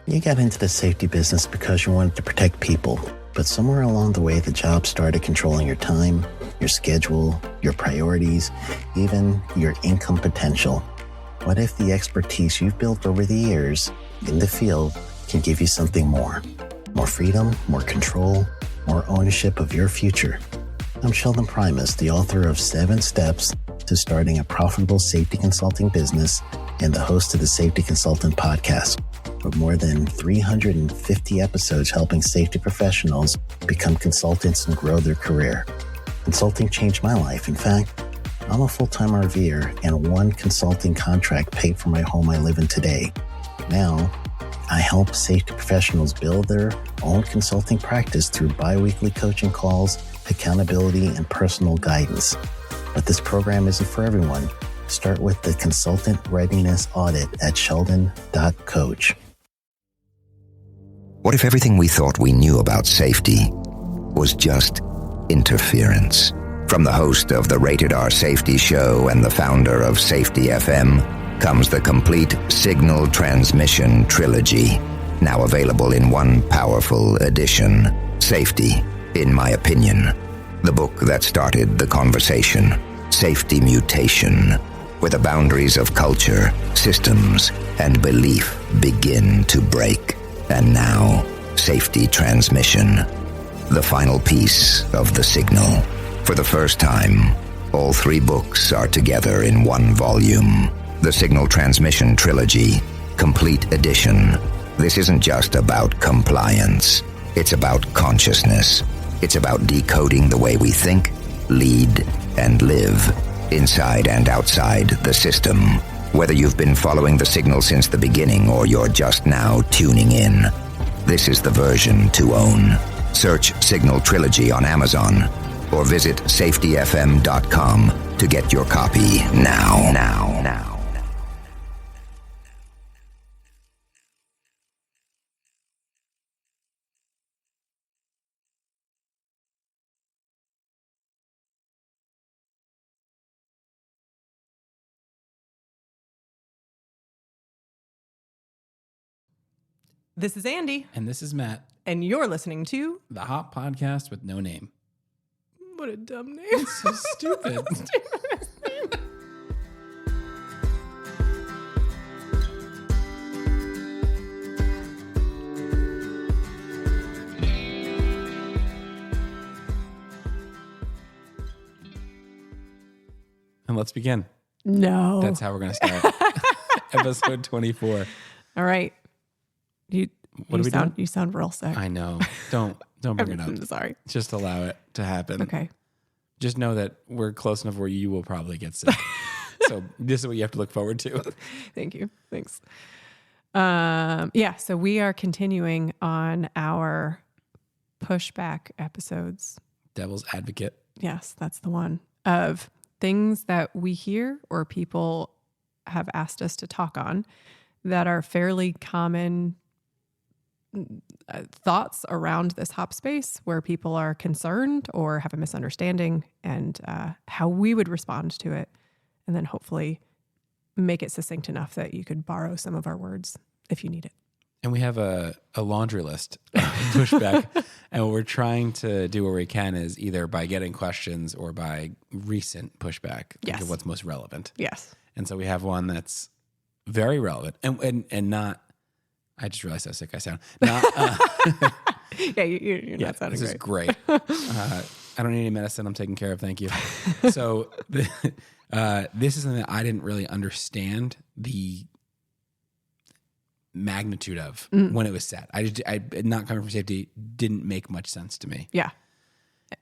You got into the safety business because you wanted to protect people, but somewhere along the way, the job started controlling your time, your schedule, your priorities, even your income potential. What if the expertise you've built over the years in the field can give you something more? More freedom, more control, more ownership of your future. I'm Sheldon Primus, the author of 7 Steps to Starting a Profitable Safety Consulting Business and the host of the Safety Consultant Podcast, with more than 350 episodes helping safety professionals become consultants and grow their career. Consulting changed my life. In fact, I'm a full-time RVer, and one consulting contract paid for my home I live in today. Now, I help safety professionals build their own consulting practice through bi-weekly coaching calls, accountability, and personal guidance. But this program isn't for everyone. Start with the Consultant Readiness Audit at sheldon.coach. What if everything we thought we knew about safety was just interference? From the host of the Rated R Safety Show and the founder of Safety FM comes the complete Signal Transmission Trilogy, now available in one powerful edition. Safety, in my opinion, the book that started the conversation. Safety Mutation, where the boundaries of culture, systems, and belief begin to break. And now, Safety Transmission, the final piece of the signal. For the first time, all 3 books are together in one volume. The Signal Transmission Trilogy, Complete Edition. This isn't just about compliance. It's about consciousness. It's about decoding the way we think, lead, and live, inside and outside the system. Whether you've been following the signal since the beginning or you're just now tuning in, this is the version to own. Search Signal Trilogy on Amazon or visit safetyfm.com to get your copy now. This is Andy. And this is Matt. And you're listening to The Hot Podcast with no name. What a dumb name. It's so stupid. And let's begin. No. That's how we're going to start. Episode 24. All right. You sound real sick. I know. Don't bring it up. I'm sorry. Just allow it to happen. Okay. Just know that we're close enough where you will probably get sick. So this is what you have to look forward to. Thank you. Thanks. So we are continuing on our pushback episodes. Devil's Advocate. Yes, that's the one. Of things that we hear or people have asked us to talk on that are fairly common thoughts around this hop space where people are concerned or have a misunderstanding, and how we would respond to it, and then hopefully make it succinct enough that you could borrow some of our words if you need it. And we have a laundry list of pushback, and what we're trying to do where we can is either by getting questions or by recent pushback. Think of what's most relevant. Yes. And so we have one that's very relevant and not, I just realized how sick I sound. Not, yeah, you're not sounding this great. Is great. I don't need any medicine. I'm taken care of. Thank you. So this is something that I didn't really understand the magnitude of when it was said. I not coming from safety didn't make much sense to me. Yeah.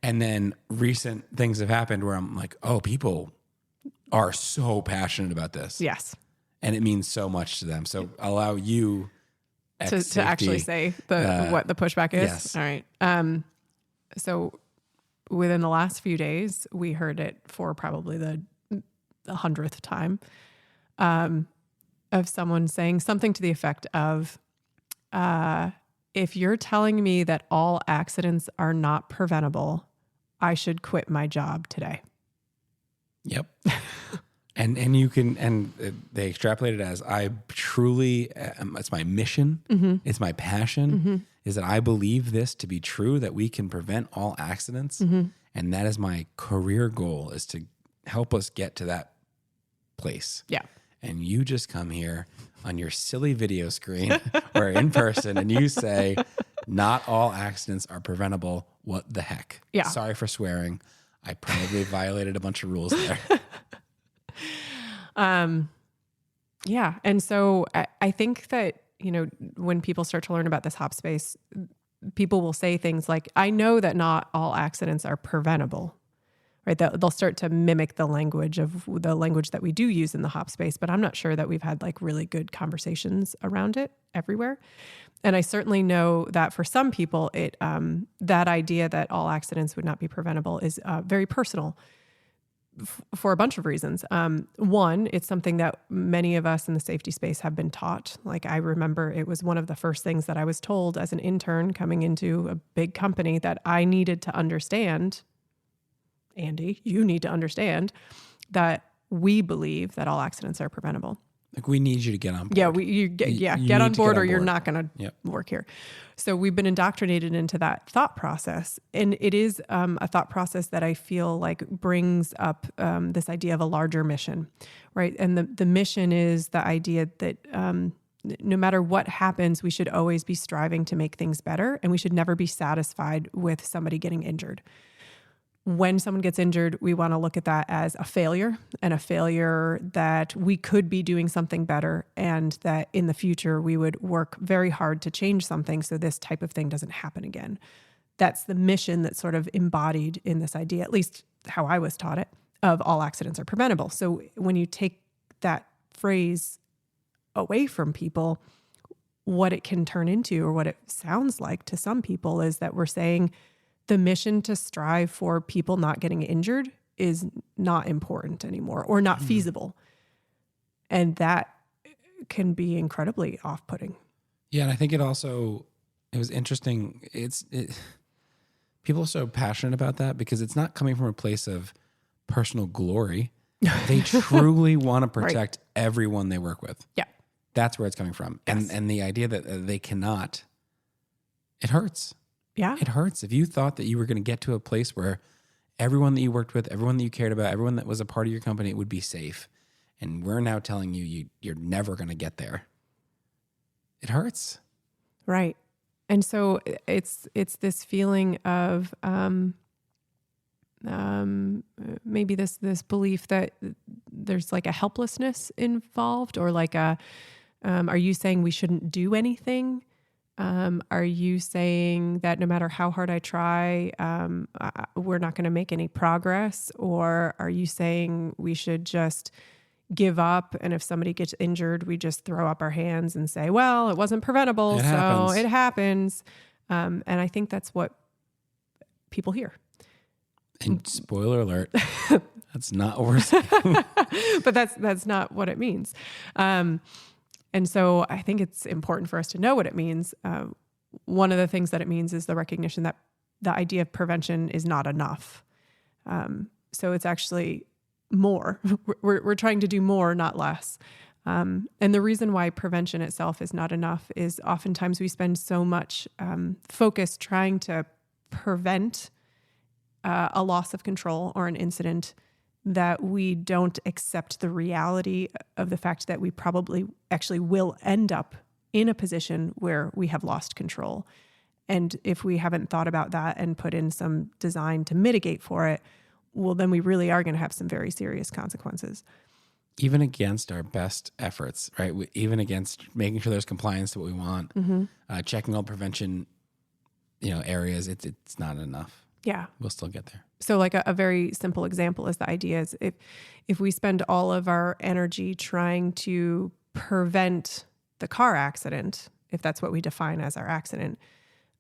And then recent things have happened where I'm like, oh, people are so passionate about this. Yes. And it means so much to them. So I'll allow you to actually say what the pushback is. Yes. All right. So within the last few days, we heard it for probably the 100th time, of someone saying something to the effect of, if you're telling me that all accidents are not preventable, I should quit my job today. Yep. And you can, and they extrapolate it as I truly, it's my mission, it's my passion, is that I believe this to be true, that we can prevent all accidents. And that is my career goal, is to help us get to that place. Yeah. And you just come here on your silly video screen or in person and you say, not all accidents are preventable. What the heck? Yeah. Sorry for swearing. I probably violated a bunch of rules there. Yeah. And so I think that, when people start to learn about this hop space, people will say things like, I know that not all accidents are preventable, right? They'll start to mimic the language that we do use in the hop space, but I'm not sure that we've had like really good conversations around it everywhere. And I certainly know that for some people, that idea that all accidents would not be preventable is very personal for a bunch of reasons. One, it's something that many of us in the safety space have been taught. Like I remember it was one of the first things that I was told as an intern coming into a big company that I needed to understand. Andy, you need to understand that we believe that all accidents are preventable. Like we need you to get on board. Yeah, get on board or you're not going to work here. So we've been indoctrinated into that thought process. And it is a thought process that I feel like brings up this idea of a larger mission, right? And the mission is the idea that no matter what happens, we should always be striving to make things better. And we should never be satisfied with somebody getting injured. When someone gets injured, we want to look at that as a failure, and a failure that we could be doing something better, and that in the future we would work very hard to change something so this type of thing doesn't happen again. That's the mission that's sort of embodied in this idea, at least how I was taught it, of all accidents are preventable. So when you take that phrase away from people, what it can turn into, or what it sounds like to some people, is that we're saying the mission to strive for people not getting injured is not important anymore, or not feasible. And that can be incredibly off-putting. Yeah. And I think it was interesting. People are so passionate about that because it's not coming from a place of personal glory. They truly want to protect everyone they work with. Yeah. That's where it's coming from. Yes. And the idea that they cannot, it hurts. Yeah. It hurts. If you thought that you were going to get to a place where everyone that you worked with, everyone that you cared about, everyone that was a part of your company would be safe, and we're now telling you're never going to get there, it hurts. Right. And so it's this feeling of maybe this belief that there's like a helplessness involved, or like are you saying we shouldn't do anything? Are you saying that no matter how hard I try, we're not going to make any progress? Or are you saying we should just give up, and if somebody gets injured, we just throw up our hands and say, well, it wasn't preventable, so it happens. And I think that's what people hear. And spoiler alert, that's not what we're saying. But that's not what it means. And so I think it's important for us to know what it means. One of the things that it means is the recognition that the idea of prevention is not enough. So it's actually more. We're trying to do more, not less. And the reason why prevention itself is not enough is oftentimes we spend so much focus trying to prevent a loss of control or an incident that we don't accept the reality of the fact that we probably actually will end up in a position where we have lost control. And if we haven't thought about that and put in some design to mitigate for it, well, then we really are going to have some very serious consequences. Even against our best efforts, right? Even against making sure there's compliance to what we want, checking all prevention, areas, it's not enough. Yeah. We'll still get there. So like a very simple example is the idea is if we spend all of our energy trying to prevent the car accident, if that's what we define as our accident,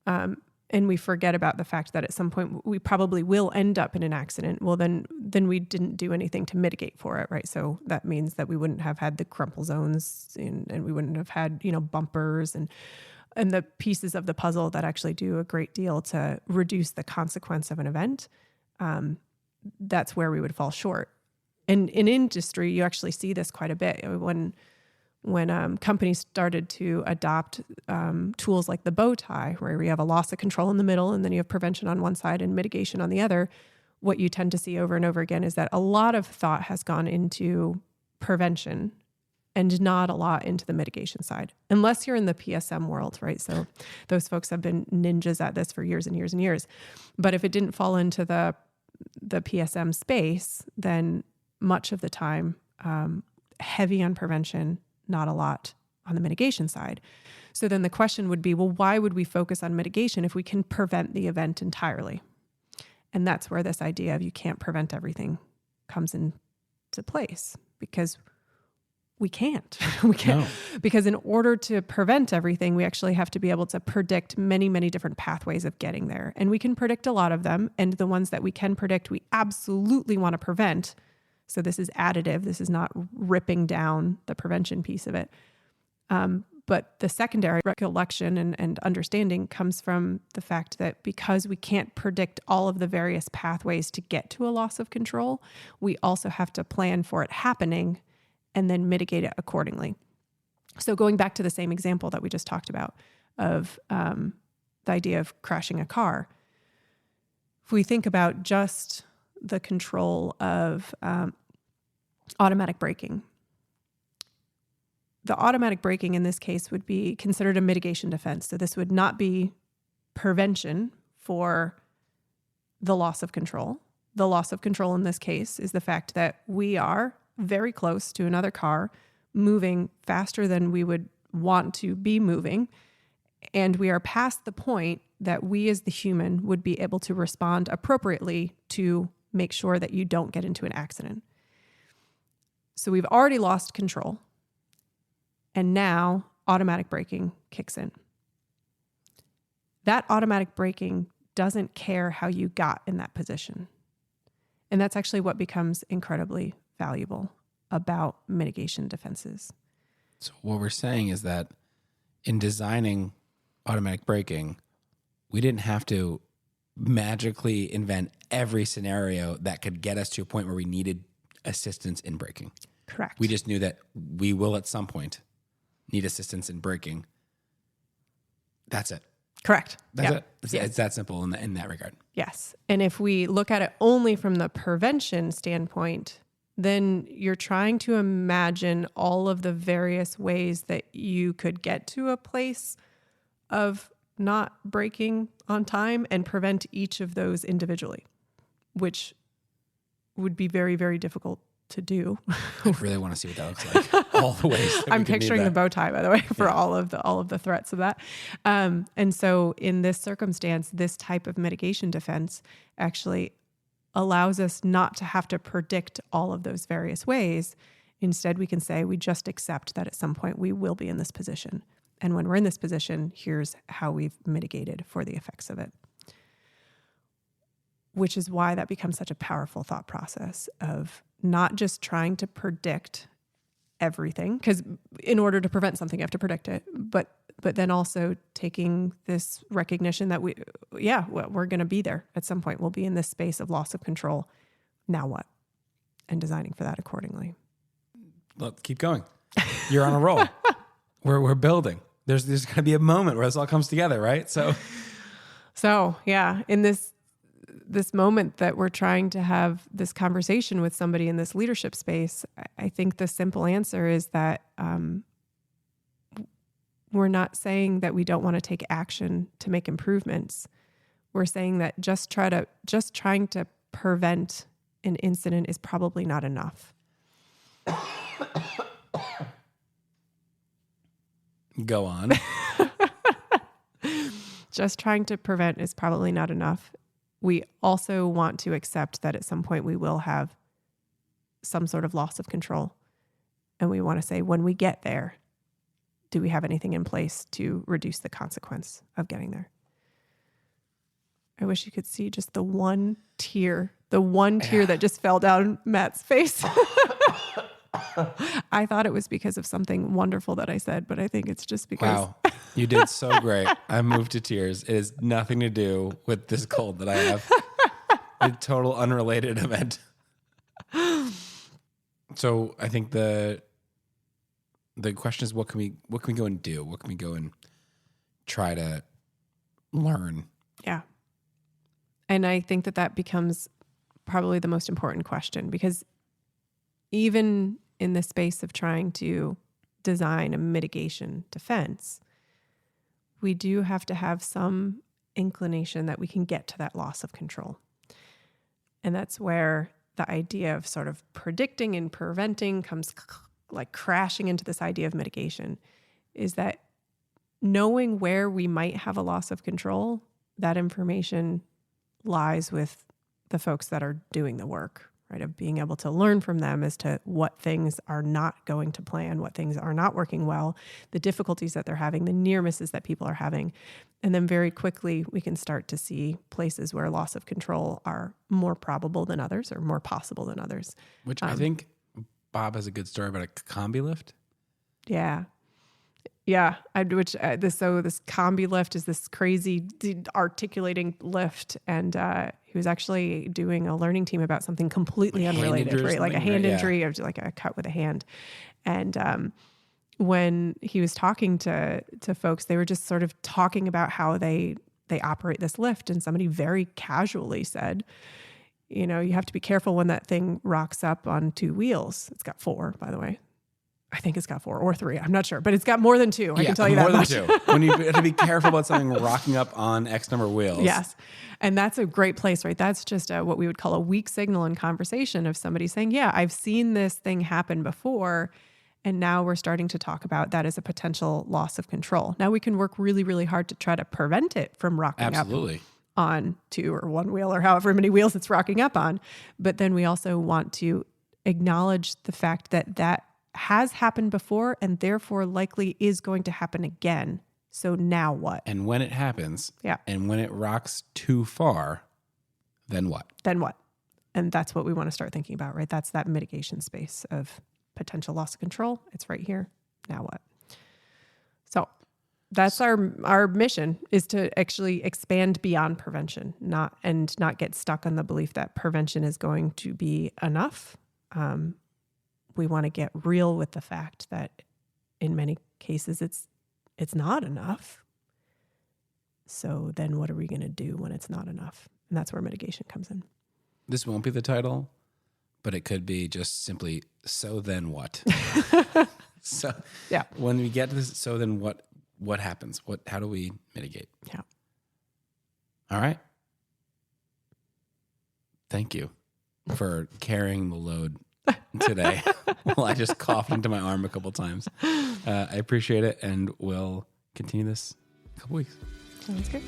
and we forget about the fact that at some point we probably will end up in an accident, well, then we didn't do anything to mitigate for it, right? So that means that we wouldn't have had the crumple zones and we wouldn't have had, bumpers and the pieces of the puzzle that actually do a great deal to reduce the consequence of an event. That's where we would fall short. And in industry, you actually see this quite a bit. When companies started to adopt tools like the bow tie, where you have a loss of control in the middle and then you have prevention on one side and mitigation on the other, what you tend to see over and over again is that a lot of thought has gone into prevention and not a lot into the mitigation side, unless you're in the PSM world, right? So those folks have been ninjas at this for years and years and years. But if it didn't fall into the PSM space, then much of the time, heavy on prevention, not a lot on the mitigation side. So then the question would be, well, why would we focus on mitigation if we can prevent the event entirely? And that's where this idea of you can't prevent everything comes into place, because we can't. We can't. No. Because in order to prevent everything, we actually have to be able to predict many, many different pathways of getting there. And we can predict a lot of them. And the ones that we can predict, we absolutely want to prevent. So this is additive. This is not ripping down the prevention piece of it. But the secondary recollection and understanding comes from the fact that because we can't predict all of the various pathways to get to a loss of control, we also have to plan for it happening and then mitigate it accordingly. So going back to the same example that we just talked about of the idea of crashing a car, if we think about just the control of automatic braking, the automatic braking in this case would be considered a mitigation defense. So this would not be prevention for the loss of control. The loss of control in this case is the fact that we are very close to another car, moving faster than we would want to be moving. And we are past the point that we as the human would be able to respond appropriately to make sure that you don't get into an accident. So we've already lost control. And now automatic braking kicks in. That automatic braking doesn't care how you got in that position. And that's actually what becomes incredibly valuable about mitigation defenses. So what we're saying is that in designing automatic braking, we didn't have to magically invent every scenario that could get us to a point where we needed assistance in braking. Correct. We just knew that we will at some point need assistance in braking. That's it. Correct. That's it. It's that simple in that regard. Yes. And if we look at it only from the prevention standpoint, then you're trying to imagine all of the various ways that you could get to a place of not braking on time and prevent each of those individually, which would be very, very difficult to do. I really want to see what that looks like. All the ways. I'm picturing the bow tie, by the way, for all of the threats of that. And so in this circumstance, this type of mitigation defense actually allows us not to have to predict all of those various ways. Instead, we can say we just accept that at some point we will be in this position. And when we're in this position, here's how we've mitigated for the effects of it. Which is why that becomes such a powerful thought process of not just trying to predict everything, because in order to prevent something, you have to predict it, but then also taking this recognition that we're going to be there at some point. We'll be in this space of loss of control. Now what? And designing for that accordingly. Look, keep going. You're on a roll. We're building. There's going to be a moment where this all comes together, right? So yeah, in this moment that we're trying to have this conversation with somebody in this leadership space, I think the simple answer is that we're not saying that we don't want to take action to make improvements. We're saying that just trying to prevent an incident is probably not enough. Go on. Just trying to prevent is probably not enough. We also want to accept that at some point we will have some sort of loss of control. And we want to say, when we get there, do we have anything in place to reduce the consequence of getting there? I wish you could see just the one tear that just fell down Matt's face. I thought it was because of something wonderful that I said, but I think it's just because. Wow, you did so great. I moved to tears. It has nothing to do with this cold that I have. A total unrelated event. So I think the question is, what can we go and do? What can we go and try to learn? Yeah. And I think that becomes probably the most important question, because even in the space of trying to design a mitigation defense, we do have to have some inclination that we can get to that loss of control. And that's where the idea of sort of predicting and preventing comes like crashing into this idea of mitigation, is that knowing where we might have a loss of control, that information lies with the folks that are doing the work, right? Of being able to learn from them as to what things are not going to plan, what things are not working well, the difficulties that they're having, the near misses that people are having. And then very quickly, we can start to see places where loss of control are more probable than others, or more possible than others. Which I think Bob has a good story about a combi lift. Yeah. Yeah. This combi lift is this crazy articulating lift. And he was actually doing a learning team about something completely unrelated, right? Like a hand injury, or like a cut with a hand. And when he was talking to folks, they were just sort of talking about how they operate this lift. And somebody very casually said, you know, you have to be careful when that thing rocks up on 2 wheels. It's got 4, by the way. I think it's got 4 or 3. I'm not sure, but it's got more than 2. I can tell you that much. More than 2. When you have to be careful about something rocking up on X number of wheels. Yes. And that's a great place, right? That's just what we would call a weak signal in conversation of somebody saying, yeah, I've seen this thing happen before. And now we're starting to talk about that as a potential loss of control. Now we can work really, really hard to try to prevent it from rocking up on 2 or 1 wheel, or however many wheels it's rocking up on. But then we also want to acknowledge the fact that has happened before, and therefore likely is going to happen again. So now what? And when it happens, yeah, and when it rocks too far, then what? Then what? And that's what we want to start thinking about, right? That's that mitigation space of potential loss of control. It's right here. Now what? So that's our mission, is to actually expand beyond prevention, not get stuck on the belief that prevention is going to be enough. We want to get real with the fact that in many cases it's not enough. So then what are we going to do when it's not enough? And that's where mitigation comes in. This won't be the title, but it could be just simply, so then what? So yeah, when we get to this, so then what happens? How do we mitigate? Yeah. All right. Thank you for carrying the load today. Well, I just coughed into my arm a couple times. I appreciate it, and we'll continue this in a couple weeks. Sounds good.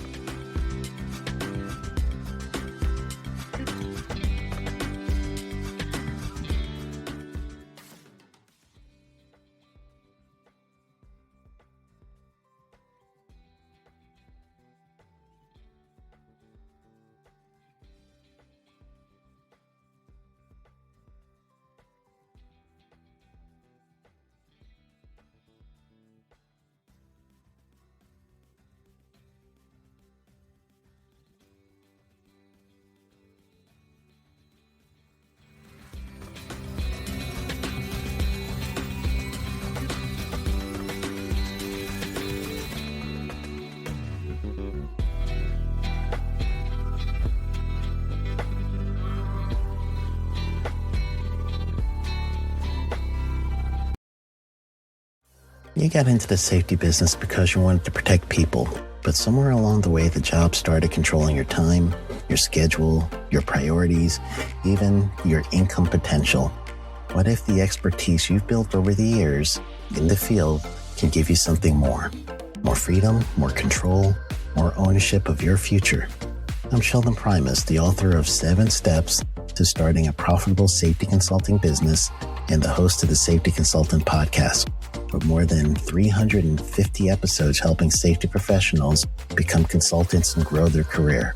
You got into the safety business because you wanted to protect people, but somewhere along the way, the job started controlling your time, your schedule, your priorities, even your income potential. What if the expertise you've built over the years in the field can give you something more? More freedom, more control, more ownership of your future. I'm Sheldon Primus, the author of 7 Steps to Starting a Profitable Safety Consulting Business and the host of the Safety Consultant Podcast, with more than 350 episodes helping safety professionals become consultants and grow their career.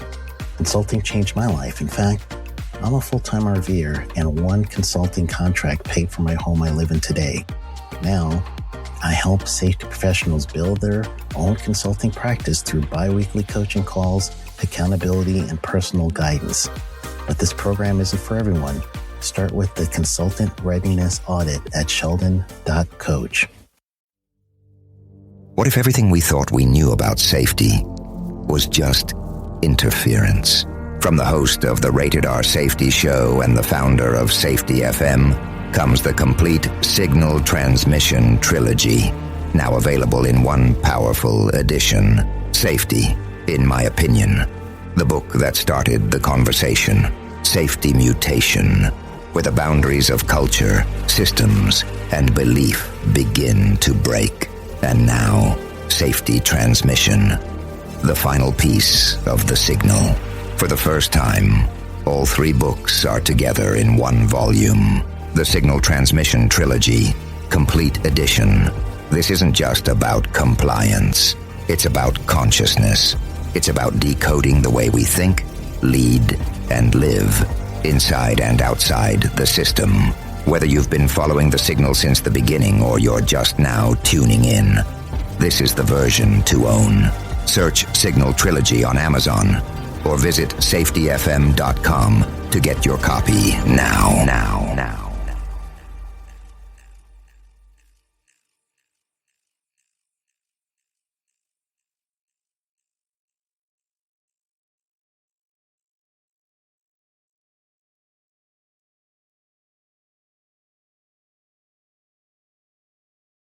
Consulting changed my life. In fact, I'm a full-time RVer, and 1 consulting contract paid for my home I live in today. Now, I help safety professionals build their own consulting practice through bi-weekly coaching calls, accountability, and personal guidance. But this program isn't for everyone. Start with the Consultant Readiness Audit at sheldon.coach. What if everything we thought we knew about safety was just interference? From the host of the Rated R Safety Show and the founder of Safety FM comes the complete Signal Transmission Trilogy, now available in one powerful edition. Safety, in my opinion, the book that started the conversation. Safety Mutation, where the boundaries of culture, systems, and belief begin to break. And now, Safety Transmission, the final piece of the signal. For the first time, all three books are together in one volume. The Signal Transmission Trilogy, Complete Edition. This isn't just about compliance. It's about consciousness. It's about decoding the way we think, lead, and live, inside and outside the system. Whether you've been following the signal since the beginning or you're just now tuning in, this is the version to own. Search Signal Trilogy on Amazon or visit safetyfm.com to get your copy now.